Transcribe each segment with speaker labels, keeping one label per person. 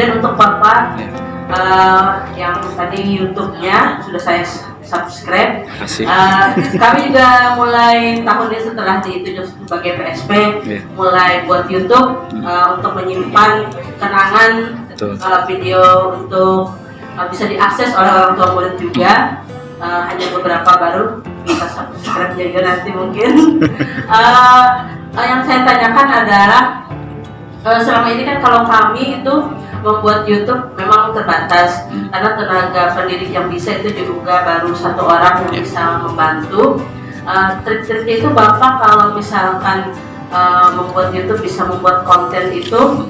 Speaker 1: Kemudian untuk Bapak yang tadi YouTube-nya sudah saya subscribe. Kami juga mulai tahun ini setelah ditunjuk sebagai PSP, mulai buat YouTube untuk menyimpan kenangan video untuk bisa diakses oleh orang tua murid juga. Hanya beberapa baru bisa subscribe juga nanti mungkin. Yang saya tanyakan adalah selama ini kan kalau kami itu membuat YouTube memang terbatas karena tenaga pendidik yang bisa itu juga baru 1 orang yang bisa membantu. Trik-triknya itu Bapak kalau misalkan membuat YouTube bisa membuat konten itu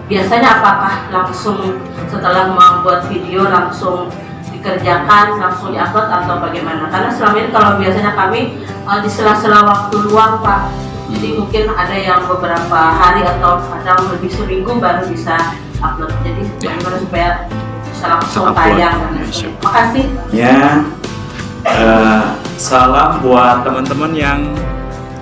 Speaker 1: biasanya apakah langsung setelah membuat video langsung dikerjakan, langsung diupload atau bagaimana? Karena selama ini kalau biasanya kami di sela-sela waktu luang Pak, jadi mungkin ada yang beberapa hari atau kadang lebih seminggu baru bisa upload. Jadi bagaimana supaya bisa langsung tayang? Makasih.
Speaker 2: Ya, salam buat teman-teman yang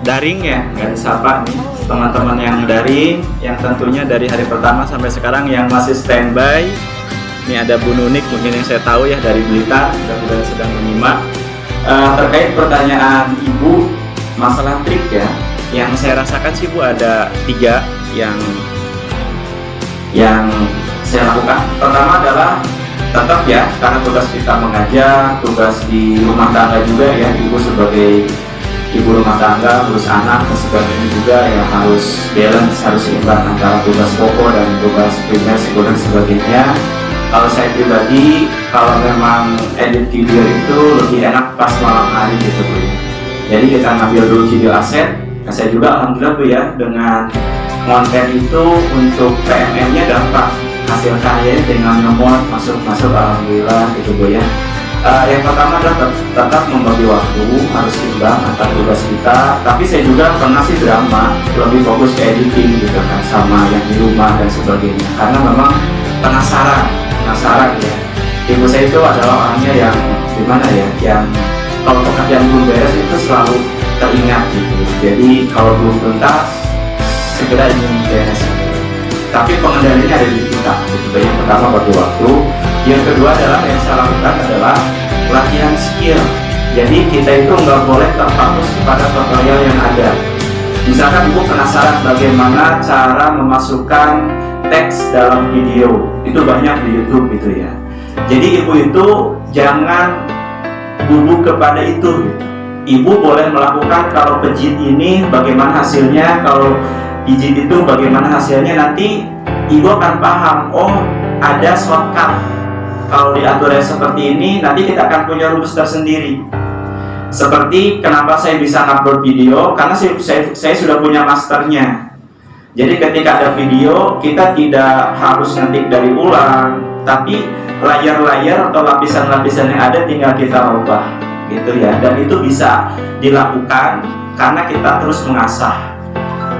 Speaker 2: daring ya, nggak disapa nih, teman-teman yang daring, yang tentunya dari hari pertama sampai sekarang yang masih standby. Ini ada Bu Nunik mungkin yang saya tahu ya dari Blitar, mudah-mudahan sedang menyimak. Terkait pertanyaan Ibu masalah trik ya, yang saya rasakan sih Bu ada 3 yang saya lakukan. Pertama adalah tetap ya, karena tugas kita mengajar, tugas di rumah tangga juga ya, Ibu sebagai ibu rumah tangga, terus anak dan sebagainya juga ya, harus balance, harus seimbang antara tugas pokok dan tugas primer, sekunder dan sebagainya. Kalau saya pribadi, kalau memang edit video itu lebih enak pas malam hari gitu Bu. Jadi kita ngambil dulu video aset. Nah, saya juga alhamdulillah Bu ya, dengan konten itu untuk PMM-nya dapat, hasil karyanya dengan nomor masuk alhamdulillah gitu Bu ya. Yang pertama adalah tetap membagi waktu, harus imbang antara tugas kita. Tapi saya juga pernah sih drama, lebih fokus ke editing gitu kan, sama yang di rumah dan sebagainya. Karena memang penasaran ya. Ibu saya itu adalah orangnya yang gimana ya, yang kalau pekerjaan belum beres itu selalu teringat gitu. Jadi kalau belum tuntas segera ingin beres. Tapi pengendaliannya ada di kita gitu. Yang pertama bagi waktu, yang kedua adalah yang saya lakukan adalah latihan skill. Jadi kita itu nggak boleh terfokus kepada tutorial yang ada. Misalkan Ibu penasaran bagaimana cara memasukkan teks dalam video, itu banyak di YouTube gitu ya. Jadi Ibu itu jangan gugup kepada itu gitu. Ibu boleh melakukan kalau pejit ini bagaimana hasilnya, kalau pijit itu bagaimana hasilnya, nanti Ibu akan paham, oh ada shortcut. Kalau diaturnya seperti ini, nanti kita akan punya rumus tersendiri. Seperti kenapa saya bisa upload video, karena saya sudah punya masternya. Jadi ketika ada video, kita tidak harus ngetik dari ulang, tapi layar-layar atau lapisan-lapisan yang ada tinggal kita ubah gitu ya. Dan itu bisa dilakukan karena kita terus mengasah.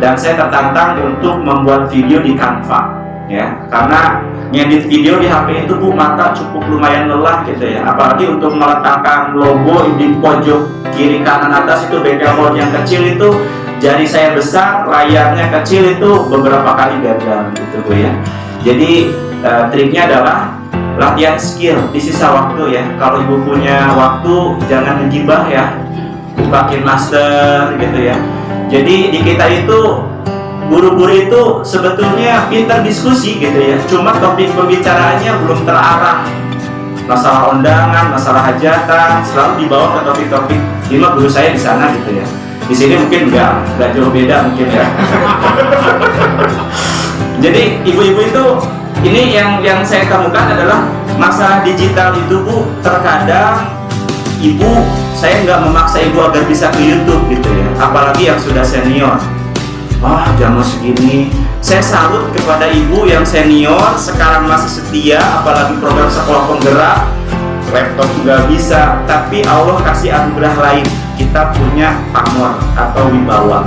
Speaker 2: Dan saya tertantang untuk membuat video di Canva ya, karena ngedit video di HP itu Bu, mata cukup lumayan lelah gitu ya. Apalagi untuk meletakkan logo di pojok kiri kanan atas itu background yang kecil itu, jari saya besar, layarnya kecil, itu beberapa kali gagal gitu Bu ya. Jadi triknya adalah latihan skill di sisa waktu ya. Kalau Ibu punya waktu jangan ngegibah ya, bukain master gitu ya. Jadi di kita itu guru-guru itu sebetulnya pintar diskusi gitu ya, cuma topik pembicaraannya belum terarah. Masalah undangan, masalah hajatan selalu dibawa ke topik-topik. Lima guru saya di sana gitu ya. Di sini mungkin nggak jauh beda mungkin ya. Jadi ibu-ibu itu, ini yang saya temukan adalah masalah digital itu Bu, terkadang ibu, saya nggak memaksa ibu agar bisa ke YouTube gitu ya, apalagi yang sudah senior. Wah, jam segini. Saya salut kepada ibu yang senior, sekarang masih setia, apalagi program sekolah penggerak, laptop nggak bisa, tapi Allah kasih anugerah lain. Kita punya pamor atau wibawa.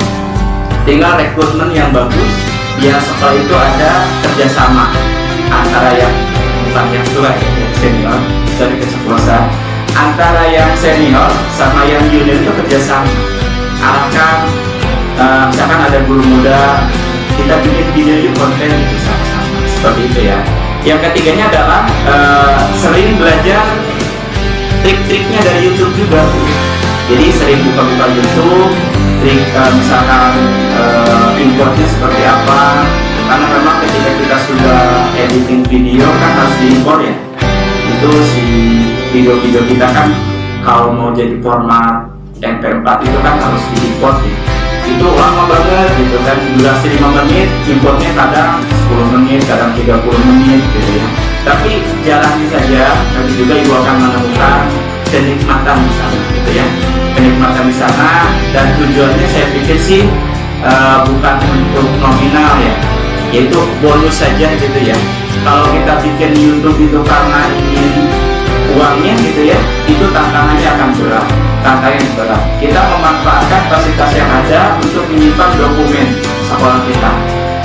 Speaker 2: Tinggal rekrutmen yang bagus, ya setelah itu ada kerjasama antara yang bukan yang tua ya, yang senior, dari kesempatan antara yang senior sama yang junior itu kerjasama. Arahkan, misalkan ada guru muda, kita bikin video konten itu sama-sama. seperti itu ya. Yang ketiganya adalah sering belajar trik-triknya dari YouTube juga. Jadi sering buka-buka YouTube, trik misalkan importnya seperti apa. Karena memang ketika kita sudah editing video kan harus diimpor ya. Itu si video-video kita kan kalau mau jadi format MP4 itu kan harus diimport ya. Itu lama banget gitu kan, durasi 5 menit, importnya kadang 10 menit, kadang 30 menit gitu ya. Tapi jalani saja, nanti juga ibu akan menemukan kenikmatan di sana gitu ya. Kenikmatan di sana, dan tujuannya saya pikir sih bukan untuk nominal ya, yaitu bonus saja gitu ya. Kalau kita bikin YouTube itu karena ingin uangnya gitu ya, itu tantangannya akan berat. Kita memanfaatkan fasilitas yang ada untuk menyimpan dokumen sekolah kita.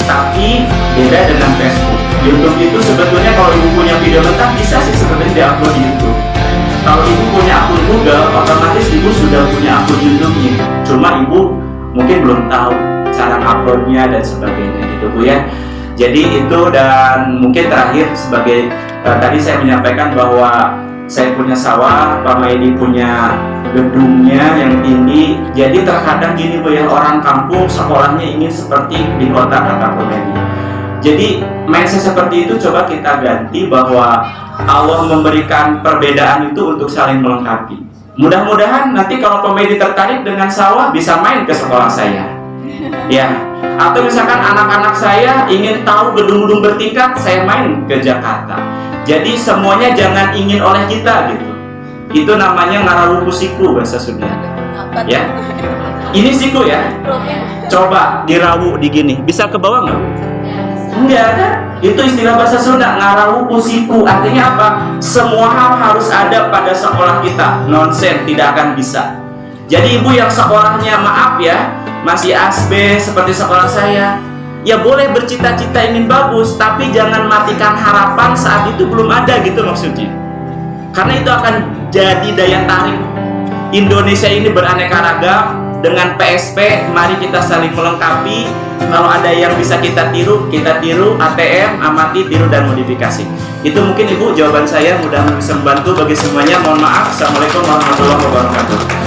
Speaker 2: Tapi beda dengan Facebook. YouTube itu sebetulnya kalau ibu punya video lengkap bisa sih sebenarnya diupload di YouTube. Kalau ibu punya akun Google, otomatis ibu sudah punya akun YouTube-nya. Cuma ibu mungkin belum tahu cara uploadnya dan sebagainya gitu Bu ya. Jadi itu, dan mungkin terakhir sebagai tadi saya menyampaikan bahwa saya punya sawah, Pak Maedi punya gedungnya yang tinggi. Jadi terkadang gini Bu ya, orang kampung sekolahnya ingin seperti di kota, kata Pak Maedi. Jadi mindset seperti itu coba kita ganti, bahwa Allah memberikan perbedaan itu untuk saling melengkapi. Mudah-mudahan nanti kalau Pak Maedi tertarik dengan sawah bisa main ke sekolah saya. Ya, atau misalkan anak-anak saya ingin tahu gedung-gedung bertingkat, saya main ke Jakarta. Jadi semuanya jangan ingin oleh kita gitu. Itu namanya ngarawu siku bahasa Sunda. Ya, ini siku ya. Coba dirawu di gini, bisa ke bawah nggak? Enggak kan? Itu istilah bahasa Sunda, ngarawu siku. Artinya apa? Semua hal harus ada pada sekolah kita. Nonsen, tidak akan bisa. Jadi ibu yang sekolahnya maaf ya, masih asbe seperti sekolah saya, ya boleh bercita-cita ingin bagus, tapi jangan matikan harapan saat itu belum ada gitu maksudnya. Karena itu akan jadi daya tarik. Indonesia ini beraneka ragam, dengan PSP mari kita saling melengkapi. Kalau ada yang bisa kita tiru, ATM, amati, tiru, dan modifikasi. Itu mungkin ibu jawaban saya, mudah-mudahan bisa membantu bagi semuanya. Mohon maaf. Assalamualaikum warahmatullahi wabarakatuh.